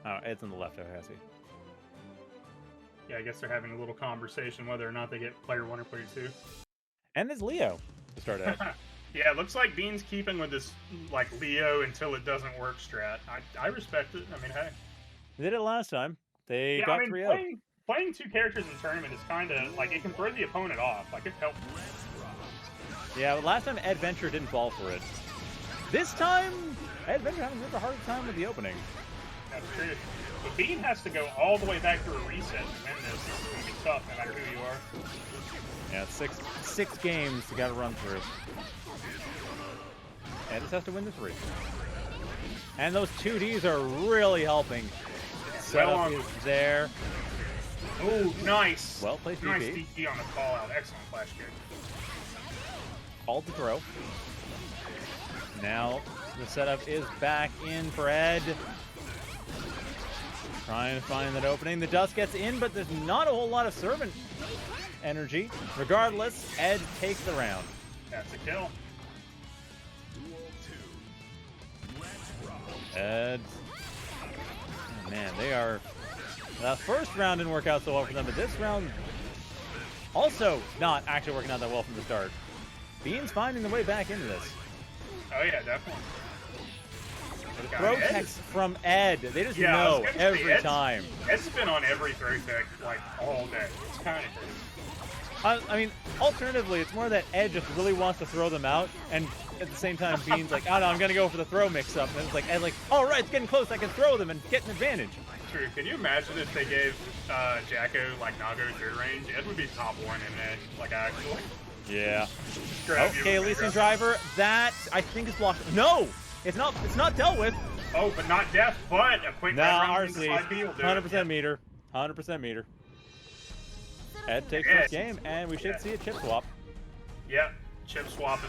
Oh, Ed's on the left, I see. Yeah, I guess they're having a little conversation whether or not they get player 1 or player 2. And there's Leo to start out. Yeah, it looks like Bean's keeping with this, like, Leo until it doesn't work strat. I respect it. I mean, hey. They did it last time. They Yeah, got I mean, 3-0. playing 2 characters in tournament is kind of, like, it can throw the opponent off. Like, it's helpful. Yeah, but last time Eddventure didn't fall for it. This time, Eddventure having a bit of a hard time with the opening. That's true. But Bean has to go all the way back through a reset to win this. It's going to be tough no matter who you are. Yeah, six games you got to run through. Ed just has to win the 3. And those 2Ds are really helping. Setup is there. Oh, nice. Well placed Nice DP. DP on the call out. Excellent flash kick. Called to throw. Now the setup is back in for Ed. Trying to find that opening. The dust gets in, but there's not a whole lot of servant energy. Regardless, Ed takes the round. That's a kill. Ed. Oh, man, they are... The first round didn't work out so well for them, but this round also not actually working out that well from the start. Bean's finding the way back into this. Oh, yeah, definitely. Throw text from Ed. They just know every time. Ed's been on every throw tech, like, all day. It's kind of crazy. I mean, alternatively, it's more that Ed just really wants to throw them out, and at the same time, Bean's like, oh no, I'm going to go for the throw mix-up. And it's like, Ed's like, all right, it's getting close, I can throw them and get an advantage. True. Can you imagine if they gave Jacko, like, Nago third range? Ed would be top 1 in Ed, like, actually. Yeah. Okay, Elysian Driver, that, I think is blocked. No! It's not dealt with. Oh, but not death, but a quick RC. side B will do 100% meter. 100% meter. Ed takes this game, and we should see a chip swap. Yep, chip swap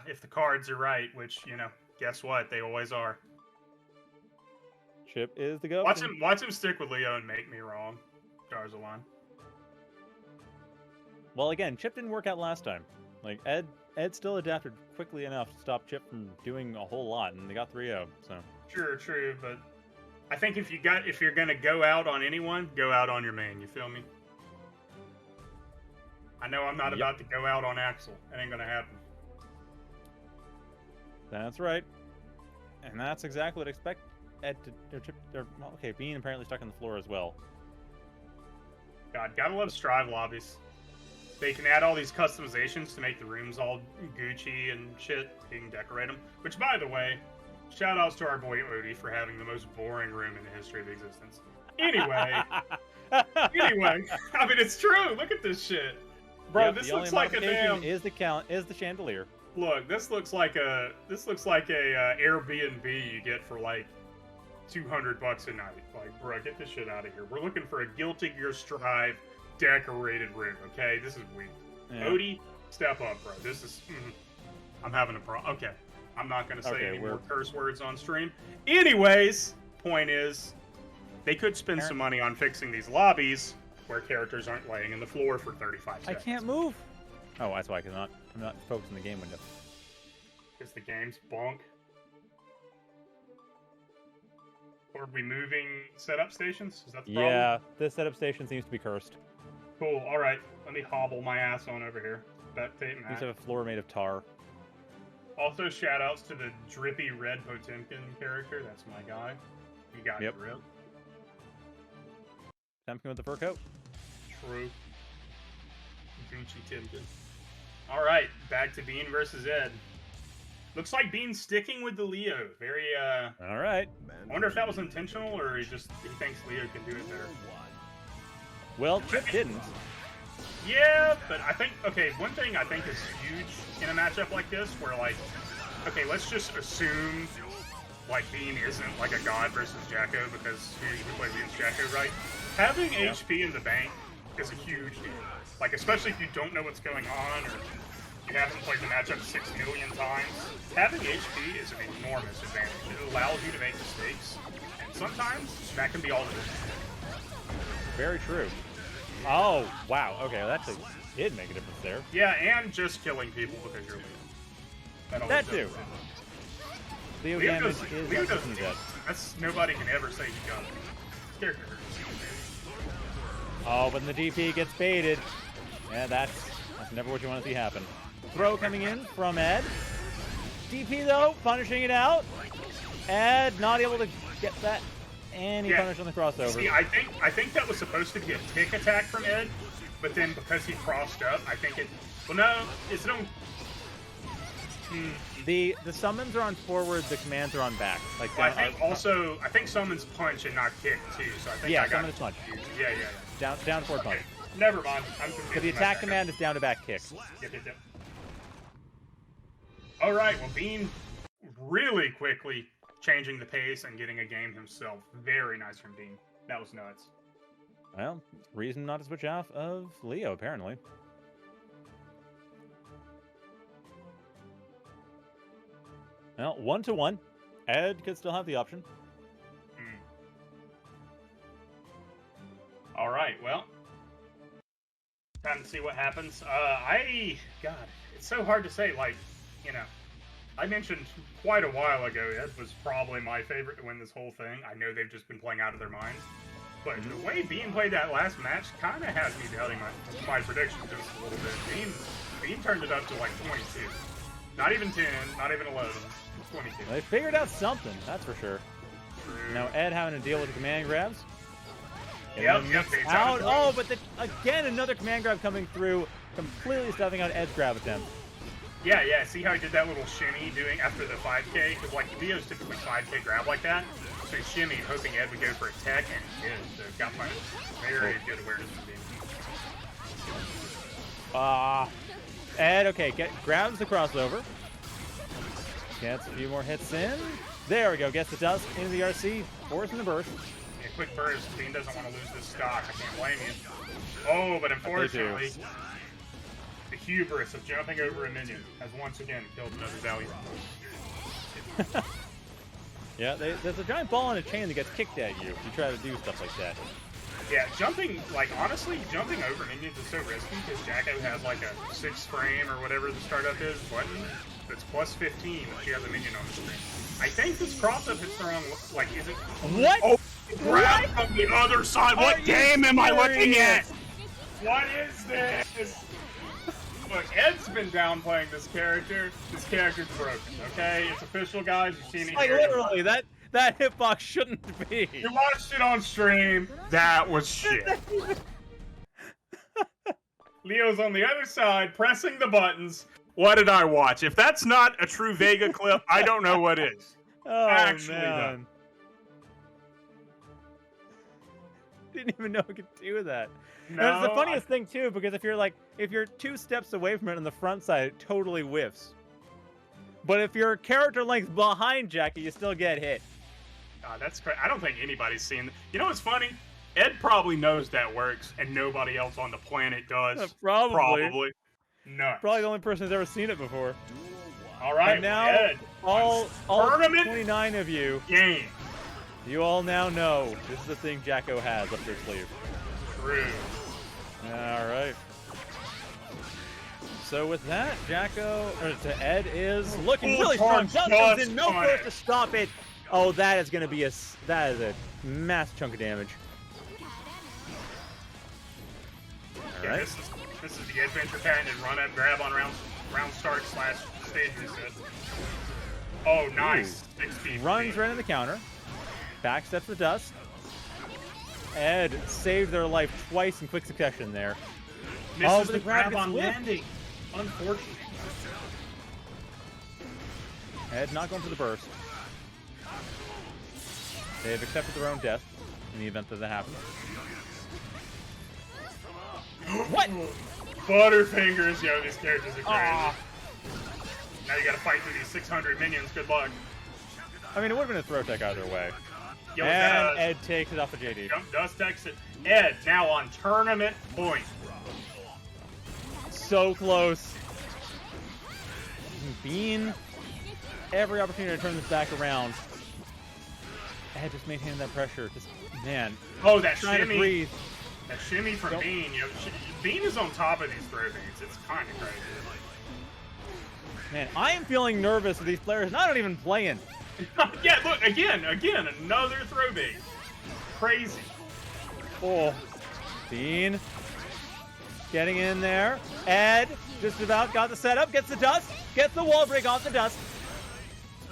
if the cards are right, which, you know, guess what? They always are. Chip is the go. Watch him stick with Leo and make me wrong. Darzalan. Well, again, Chip didn't work out last time. Like, Ed still adapted quickly enough to stop Chip from doing a whole lot, and they got 3-0, so. Sure, true, but I think if you're gonna go out on anyone, go out on your main, you feel me? I know I'm not about to go out on Axel. That ain't gonna happen. That's right. And that's exactly what I expect Ed to, or Chip, or, well, okay, Bean apparently stuck on the floor as well. God, gotta love Strive lobbies. They can add all these customizations to make the rooms all Gucci and shit. You can decorate them. Which, by the way, shout outs to our boy Odie for having the most boring room in the history of existence. Anyway, I mean, it's true. Look at this shit, bro. This looks like a damn. Is the chandelier? Look, this looks like a Airbnb you get for like $200 a night. Like, bro, get this shit out of here. We're looking for a Guilty Gear Strive decorated room. Okay, this is weak. Yeah. Odie, step up, bro. This is. I'm having a problem. Okay, I'm not gonna say any more curse words on stream. Anyways, point is, they could spend some money on fixing these lobbies where characters aren't laying in the floor for 35 seconds. I can't move. Oh, that's why I'm not focusing the game window. Because the game's bonk. Are we moving setup stations? Is that the problem? Yeah, this setup station seems to be cursed. Cool. All right, let me hobble my ass on over here. That tape Seems to have a floor made of tar. Also, shout-outs to the drippy red Potemkin character. That's my guy. You got it, Rip. Potemkin with the fur coat. True. Gucci Timken. All right, back to Bean versus Ed. Looks like Bean's sticking with the Leo. Very, All right. I wonder if that was intentional or he thinks Leo can do it better. Well, Chip didn't. Yeah, but I think, okay, one thing I think is huge in a matchup like this, where, like, okay, let's just assume, like, Bean isn't, like, a god versus Jacko, because who usually plays against Jacko, right? Having HP in the bank is a huge deal. Like, especially if you don't know what's going on, or you haven't played the matchup 6 million times. Having HP is an enormous advantage. It allows you to make mistakes, and sometimes that can be all it is. Very true. Oh, wow. Okay, well, that actually did make a difference there. Yeah, and just killing people because you're Leo. That too. Leo damage is Leo does. That's nobody can ever say he does. This character hurts. Oh, but the DP gets baited. Yeah, that's never what you want to see happen. Throw coming in from Ed. DP, though, punishing it out. Ed not able to get that. And he punished on the crossover. See, I think that was supposed to be a tick attack from Ed, but then because he crossed up, I think it... Well, no, it's no... The summons are on forward, the commands are on back. Like well, I think summons punch and not kick too. So I think I got summon is punch. Yeah. Down forward punch. Never mind. I'm confused. So the attack command is down to back kick. Yep. All right. Well, Bean really quickly changing the pace and getting a game himself. Very nice from Bean. That was nuts. Well, reason not to switch off of Leo apparently. Well, 1-1. Ed could still have the option. All right, well, time to see what happens. God, it's so hard to say. Like, you know, I mentioned quite a while ago Ed was probably my favorite to win this whole thing. I know they've just been playing out of their minds. But the way Bean played that last match kind of has me doubting my prediction just a little bit. Bean turned it up to like 22. Not even 10, not even 11. 22. They figured out something, that's for sure. True. Now Ed having to deal with the command grabs. Yep. Out. Oh, but again, another command grab coming through, completely stuffing out Ed's grab attempt. Yeah. See how he did that little shimmy doing after the 5K? Because like Leo's typically 5K grab like that. So he shimmied, hoping Ed would go for a tech, and he did. So got my very good awareness from Bean. Ed, okay, grabs the crossover. Gets a few more hits in. There we go. Gets the dust into the RC. Forcing the burst. Yeah, quick burst. Bean doesn't want to lose this stock. I can't blame you. Oh, but unfortunately, the hubris of jumping over a minion has once again killed another Valiant. Yeah, there's a giant ball on a chain that gets kicked at you if you try to do stuff like that. Yeah, honestly, jumping over minions is so risky because Jacko has like a 6 frame or whatever the startup is button that's plus 15 if she has a minion on the screen. I think this cross-up hits the wrong, like, is it? What? Oh, grab from the other side. What game am I looking at? What is this? Look, Ed's been downplaying this character. This character's broken, okay? It's official, guys. You've seen it Like, here. literally, that hitbox shouldn't be. You watched it on stream. That was shit. Leo's on the other side, pressing the buttons. What did I watch? If that's not a true Vega clip, I don't know what is. Oh, Actually, man. Didn't even know I could do that. No, And it's the funniest thing, too, because if you're 2 steps away from it on the front side, it totally whiffs. But if you're character length behind Jackie, you still get hit. God, that's crazy. I don't think anybody's seen that. You know what's funny? Ed probably knows that works, and nobody else on the planet does. Probably. Nuts. Probably the only person who's ever seen it before. All right, And now, Ed, all tournament 29 of you, game. you all now know this is the thing Jacko has up their sleeve. True. All right. So with that, Ed is looking really strong. Comes in, no force to stop it. Oh, that is going to be a mass chunk of damage. All right. This is the Eddventure patented run up grab on round start / stage reset. Oh, nice. 6 Runs right in the counter. Backsteps the dust. Ed saved their life twice in quick succession there. Misses the grab grab on gets landing. Unfortunate. Ed not going for the burst. They've accepted their own death in the event that happens. What? Butterfingers, yo, these characters are crazy. Now you gotta fight through these 600 minions, good luck. I mean, it would have been a throw tech either way. Yo, and Ed takes it off of JD. Jump dust exit. Ed, now on tournament point. So close. Bean, every opportunity to turn this back around. Ed just maintaining that pressure. Just, man. Oh, that trying shimmy. to breathe. That shimmy from Bean. You know, Bean is on top of these throw beans. It's kind of crazy. Man, I am feeling nervous with these players not even playing. Yeah, look, again, another throw bait. crazy. Oh, Bean getting in there. Ed just about got the setup, gets the dust, gets the wall break off the dust.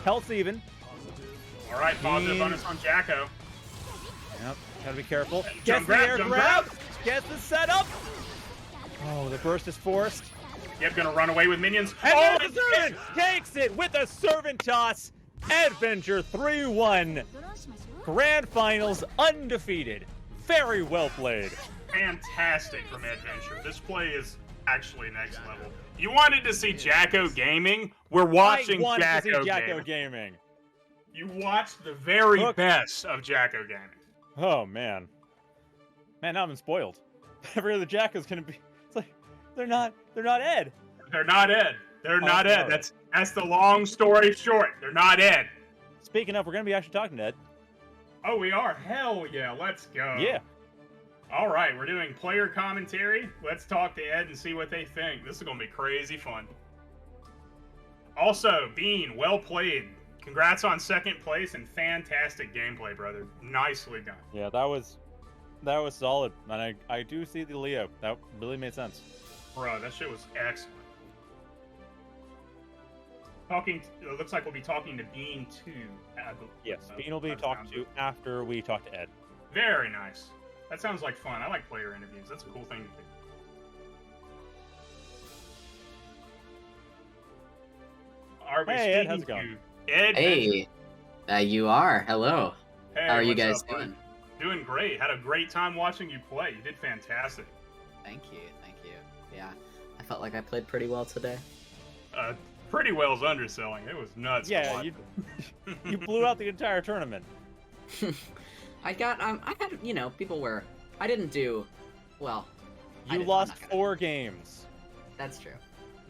Health's even. All right, positive bonus on Jacko. Yep, gotta be careful. Gets Jump the air grab, grab, gets the setup. Oh, the burst is forced. Yep, gonna run away with minions. And oh, then the servant takes it with a servant toss. Eddventure 3-1. Grand finals undefeated. Very well played. Fantastic from Eddventure. This play is actually next level. You wanted to see Jacko gaming? We're watching I wanted Jacko, to see Jacko gaming. gaming. You watched the very best of Jacko gaming. Oh man. Man, now I'm spoiled. Every other Jacko's gonna be. It's like they're not Ed. They're not Ed. They're not Ed. Right. That's the long story short. They're not Ed. Speaking of, we're gonna be actually talking to Ed. Oh, we are? Hell yeah, let's go. Yeah. All right, we're doing player commentary. Let's talk to Ed and see what they think. This is going to be crazy fun. Also, Bean, well played. Congrats on second place and fantastic gameplay, brother. Nicely done. Yeah, that was solid. And I do see the Leo. That really made sense. Bro, that shit was excellent. It looks like we'll be talking to Bean too. Yes, Bean will be talked to after we talk to Ed. Very nice. That sounds like fun. I like player interviews. That's a cool thing to do. Are we Hey, Ed, speaking how's it going? to Ed? Hey, you are. Hello. Hey, How are you what's guys up, bud? doing? Doing great. Had a great time watching you play. You did fantastic. Thank you. Thank you. Yeah, I felt like I played pretty well today. Pretty well is underselling. It was nuts. to Yeah, watch. you blew out the entire tournament. I had, you know, people were. I didn't do well. You lost 4 games. That's true.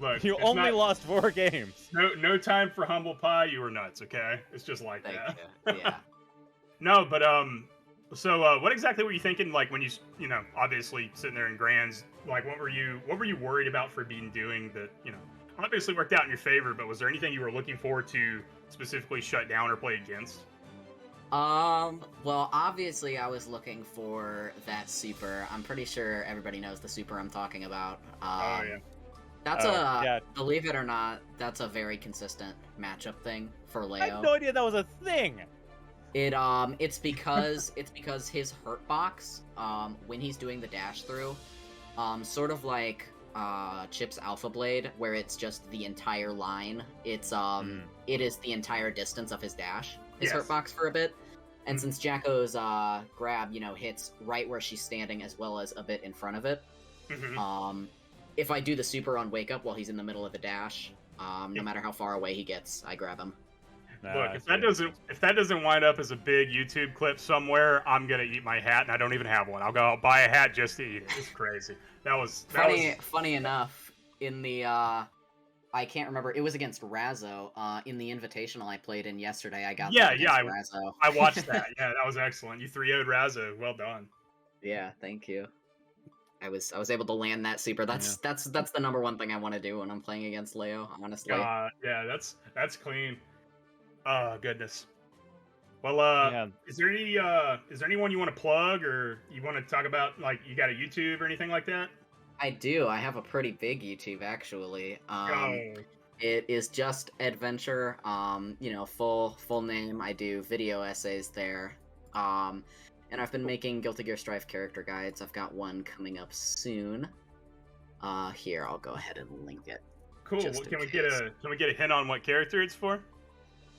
Look, You it's only not- lost 4 games. No time for humble pie. You were nuts. Okay, it's just like Thank that. you. Yeah. No, but so what exactly were you thinking? Like when you know, obviously sitting there in grands. Like what were you worried about for being doing that? You know, obviously worked out in your favor. But was there anything you were looking forward to specifically shut down or play against? Well, obviously I was looking for that super. I'm pretty sure everybody knows the super I'm talking about. Oh yeah. That's yeah. believe it or not, that's a very consistent matchup thing for Leo. I had no idea that was a thing. It's because his hurt box, when he's doing the dash through, sort of like Chip's Alpha Blade, where it's just the entire line. It's it is the entire distance of his dash. His Yes. hurt box for a bit. And since Jacko's grab, you know, hits right where she's standing as well as a bit in front of it, Mhm. if I do the super on Wake Up while he's in the middle of a dash, no matter how far away he gets, I grab him. Look, if that doesn't wind up as a big YouTube clip somewhere, I'm gonna eat my hat, and I don't even have one. I'll go out buy a hat just to eat it. It's crazy. That was Funny enough, in the I can't remember. It was against Razzo. In the invitational I played in yesterday, I got that against Razzo. I watched that. Yeah, that was excellent. You 3-0'd Razzo. Well done. Yeah, thank you. I was able to land that super. That's the number one thing I want to do when I'm playing against Leo. Honestly. Yeah, that's clean. Oh goodness. Well, Yeah. is there anyone you want to plug or you want to talk about? Like, you got a YouTube or anything like that? I do. I have a pretty big YouTube actually. It is just Eddventure. You know, full name. I do video essays there. And I've been making Guilty Gear Strive character guides. I've got one coming up soon. Here, I'll go ahead and link it. Cool. Just Can in we get a hint on what character it's for?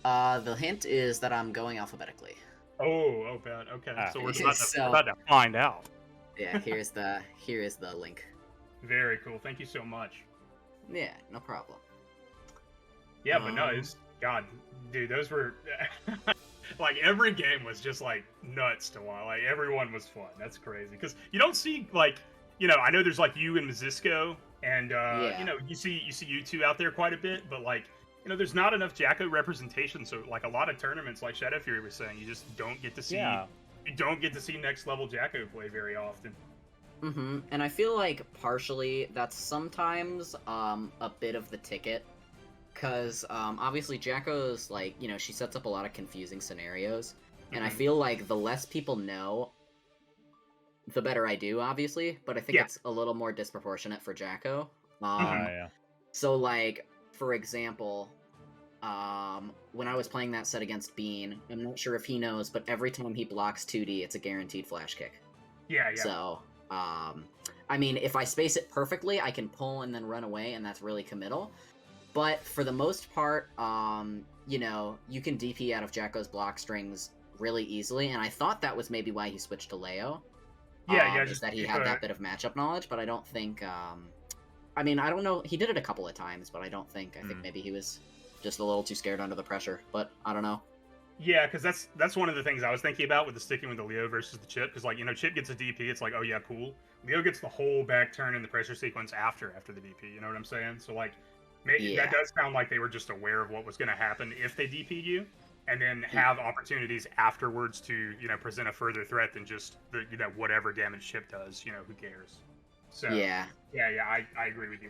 The hint is that I'm going alphabetically. Oh, bad. Okay, so we're So- about to find out. Yeah, here is the link. Very cool. Thank you so much. Yeah, no problem. Yeah, but no, it's God, dude. Those were like every game was just like nuts to watch. Like everyone was fun. That's crazy because you don't see like I know there's like you and Mazisco and you see you two out there quite a bit, but like there's not enough Jacko representation. So like a lot of tournaments, like Shadow Fury was saying, you just don't get to see. Yeah. You don't get to see next level Jacko play very often. Mm-hmm. And I feel like partially that's sometimes a bit of the ticket, because obviously Jacko's like she sets up a lot of confusing scenarios, And I feel like the less people know, the better I do, obviously. But I think it's a little more disproportionate for Jacko. Yeah. So, like, for example, when I was playing that set against Bean, I'm not sure if he knows, but every time he blocks 2D, it's a guaranteed flash kick. Yeah. So, I mean, if I space it perfectly, I can pull and then run away, and that's really committal. But for the most part, you know, you can DP out of Jacko's block strings really easily, and I thought that was maybe why he switched to Leo. Just that he had that bit of matchup knowledge, but I don't think, I mean, I don't know, he did it a couple of times, but I think maybe he was just a little too scared under the pressure, but I don't know. Yeah, because that's one of the things I was thinking about with the sticking with the Leo versus the Chip, because, like, you know, Chip gets a DP, it's like, oh yeah, cool. Leo gets the whole back turn in the pressure sequence after the DP, you know what I'm saying? So, like, maybe that does sound like they were just aware of what was going to happen if they DP'd you, and then have opportunities afterwards to, you know, present a further threat than just the, you know, whatever damage Chip does, you know, who cares? So, yeah, I agree with you.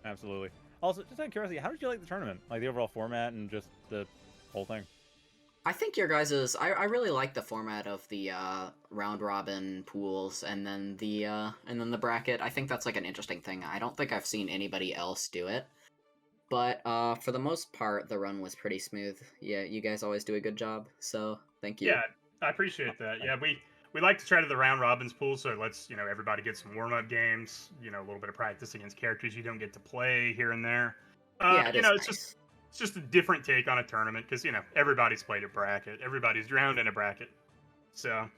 Absolutely. Also, just out of curiosity, how did you like the tournament? Like, the overall format and just the whole thing? I think your guys's... I really like the format of the round robin pools and then the bracket. I think that's like an interesting thing. I don't think I've seen anybody else do it. But for the most part, the run was pretty smooth. Yeah, you guys always do a good job, so thank you. Yeah, I appreciate that. Yeah, we like to try to the round robins pool, so let's, you know, everybody get some warm-up games, you know, a little bit of practice against characters you don't get to play here and there. You know, it's just a different take on a tournament, because, you know, everybody's played a bracket. Everybody's drowned in a bracket. So, a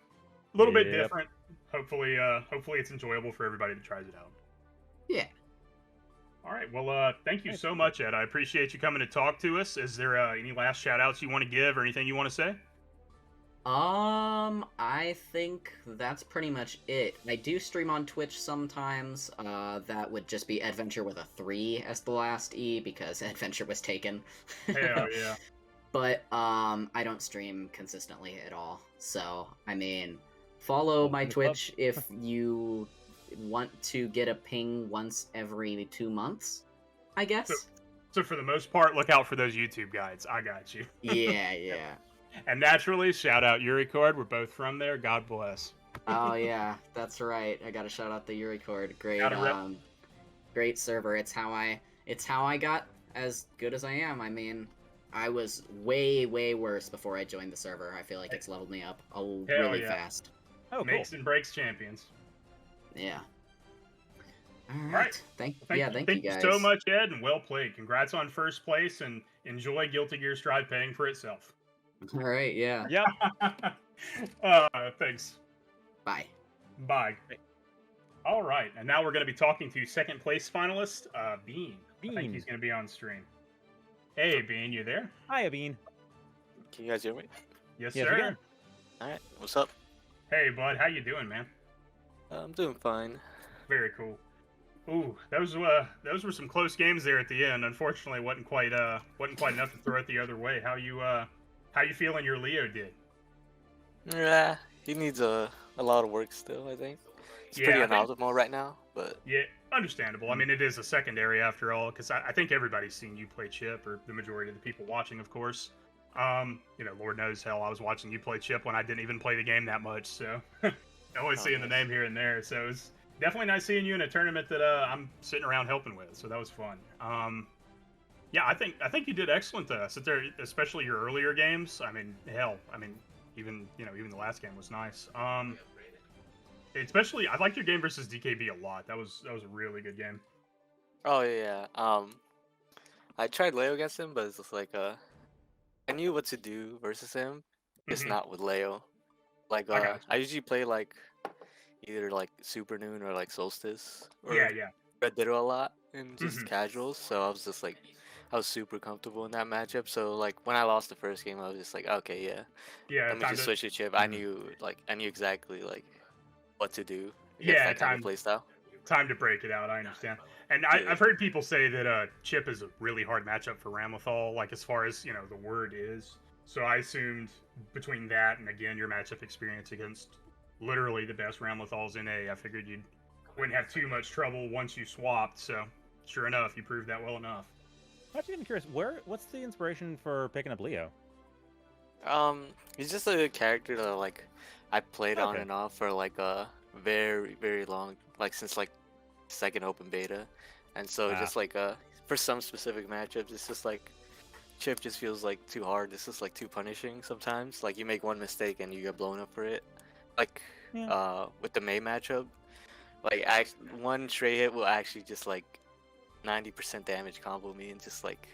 little bit different. Hopefully it's enjoyable for everybody that tries it out. Yeah. All right. Well, thank you so much, Ed. I appreciate you coming to talk to us. Is there any last shout-outs you want to give or anything you want to say? I think that's pretty much it. I do stream on Twitch sometimes. That would just be Eddventure with a 3 as the last E, because Eddventure was taken. Hell yeah. But, I don't stream consistently at all. So, I mean, follow my Twitch if you want to get a ping once every 2 months, I guess. So for the most part, look out for those YouTube guides. I got you. Yeah. And naturally, shout out UriCord. We're both from there. God bless. Oh yeah, that's right. I gotta shout out the UriCord. Great, great server. It's how I got as good as I am. I mean, I was way worse before I joined the server. I feel like it's leveled me up really fast. Oh, cool. Makes and breaks champions. Yeah. All right. Thank you guys. Thank you so much, Ed, and well played. Congrats on first place, and enjoy Guilty Gear Strive paying for itself. All right, yeah. Yep. Thanks. Bye. Bye. All right, and now we're going to be talking to second place finalist, Bean. I think he's going to be on stream. Hey, Bean, you there? Hiya, Bean. Can you guys hear me? Yes, Yes, sir. we can. All right. What's up? Hey, bud, how you doing, man? I'm doing fine. Very cool. Ooh, those were some close games there at the end. Unfortunately, wasn't quite enough to throw it the other way. How you feeling your Leo did? Yeah, he needs a lot of work still, I think. He's pretty inoptimal right now, but... Yeah, understandable. I mean, it is a secondary after all, because I think everybody's seen you play Chip, or the majority of the people watching, of course. You know, Lord knows, hell, I was watching you play Chip when I didn't even play the game that much, so... Always seeing the name here and there, so it's definitely nice seeing you in a tournament that I'm sitting around helping with, so that was fun. Yeah, I think you did excellent to sit there, especially your earlier games. I mean, hell, even the last game was nice. Especially, I liked your game versus DKB a lot. That was a really good game. Oh yeah. I tried Leo against him, but it's just like I knew what to do versus him. Just not with Leo. Like I usually play like either like Super Noon or like Solstice or Red Ditto a lot and just casuals. So I was just like, I was super comfortable in that matchup. So like when I lost the first game, I was just like, okay, let me just switch to Chip. I knew exactly like what to do. Yeah, that kind of play style. Time to break it out. I understand. And I've heard people say that Chip is a really hard matchup for Ramlethal, like as far as, the word is. So I assumed between that and, again, your matchup experience against literally the best Ramlethals in A, I figured you wouldn't have too much trouble once you swapped. So sure enough, you proved that well enough. I'm actually curious, what's the inspiration for picking up Leo? He's just a character that like I played on Okay. and off for like a very very long, like since like second open beta, and so Ah. just like for some specific matchups, it's just like Chip just feels like too hard. It's just like too punishing sometimes. Like you make one mistake and you get blown up for it. Like Yeah. with the May matchup, like one stray hit will actually just like 90% damage combo me, and just like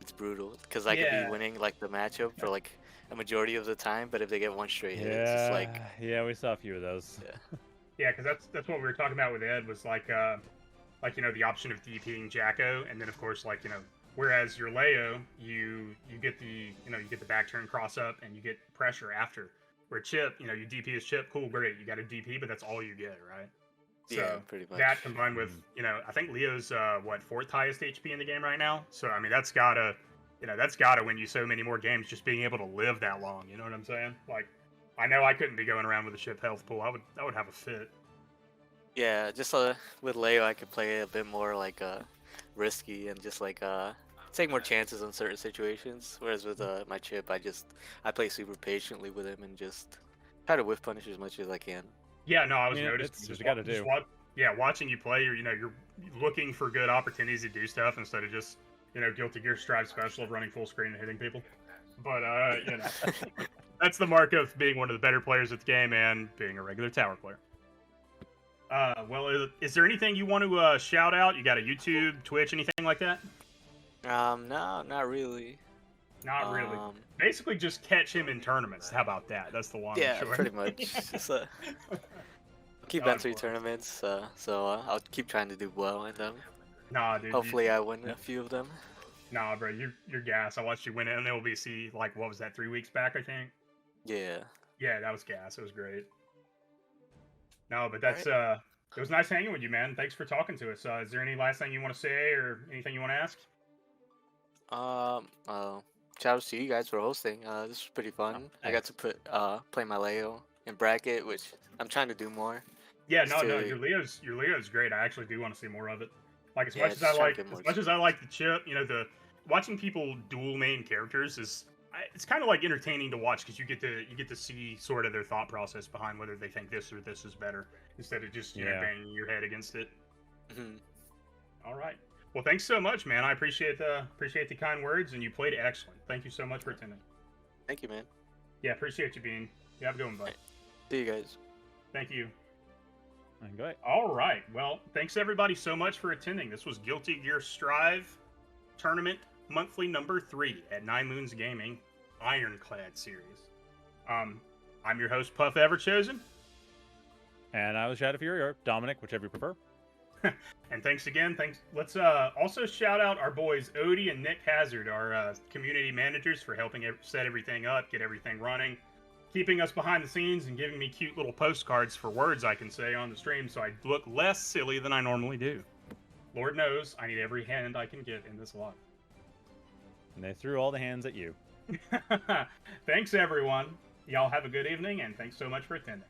it's brutal because I could be Yeah. winning like the matchup for like a majority of the time, but if they get one straight hit, it's just like Yeah, we saw a few of those. yeah. Yeah, because that's what we were talking about with Ed was like you know, the option of DPing Jacko, and then of course like, you know, whereas your Leo, you get the, you know, you get the back turn cross up and you get pressure after. Where Chip, you know, you DP his Chip, cool, great, you got a DP, but that's all you get, right? So Yeah, pretty much. that combined with, you know, I think Leo's what, fourth highest HP in the game right now. So I mean, that's gotta, you know, that's gotta win you so many more games just being able to live that long. You know what I'm saying? Like, I know I couldn't be going around with a Chip health pool. I would have a fit. Yeah, just with Leo, I could play a bit more like risky and just like take more chances on certain situations. Whereas with my Chip, I play super patiently with him and just try to whiff punish as much as I can. Yeah, no, I was Yeah, noticing. it's what you gotta do. Yeah, watching you play, you're, you know, you're looking for good opportunities to do stuff instead of just, you know, Guilty Gear Strive special of running full screen and hitting people. But you know, that's the mark of being one of the better players at the game and being a regular tower player. Well, is there anything you want to shout out? You got a YouTube, Twitch, anything like that? No, not really. Not really. Basically, just catch him in tournaments. How about that? That's the long and Yeah, short. pretty much. Just keep entering tournaments, so I'll keep trying to do well in them. Nah, dude. Hopefully, I win a few of them. Nah, bro, you're gas. I watched you win it in LBC. Like, what was that? 3 weeks back, I think. Yeah. Yeah, that was gas. It was great. No, but that's it was nice hanging with you, man. Thanks for talking to us. Is there any last thing you want to say or anything you want to ask? Shout out to you guys for hosting. This was pretty fun. I got to play my Leo in bracket, which I'm trying to do more. Yeah, no, your Leo's great. I actually do want to see more of it. Like as much as I like the Chip, you know, the watching people dual main characters is it's kind of like entertaining to watch because you get to see sort of their thought process behind whether they think this or this is better instead of just you know banging your head against it. Mm-hmm. All right. Well, thanks so much, man. I appreciate the kind words, and you played excellent. Thank you so much for attending. Thank you, man. Yeah, appreciate you being. You have a good one, bud. Right. See you guys. Thank you. Okay. All right. Well, thanks everybody so much for attending. This was Guilty Gear Strive Tournament Monthly number 3 at 9 Moons Gaming IronClad series. I'm your host, Puff Everchosen. And I was Shadow Fury, or Dominic, whichever you prefer. And thanks again. Let's also shout out our boys Odie and Nick Hazard, our community managers, for helping set everything up, get everything running, keeping us behind the scenes, and giving me cute little postcards for words I can say on the stream so I look less silly than I normally do. Lord knows I need every hand I can get in this life. And they threw all the hands at you. Thanks, everyone. Y'all have a good evening, and thanks so much for attending.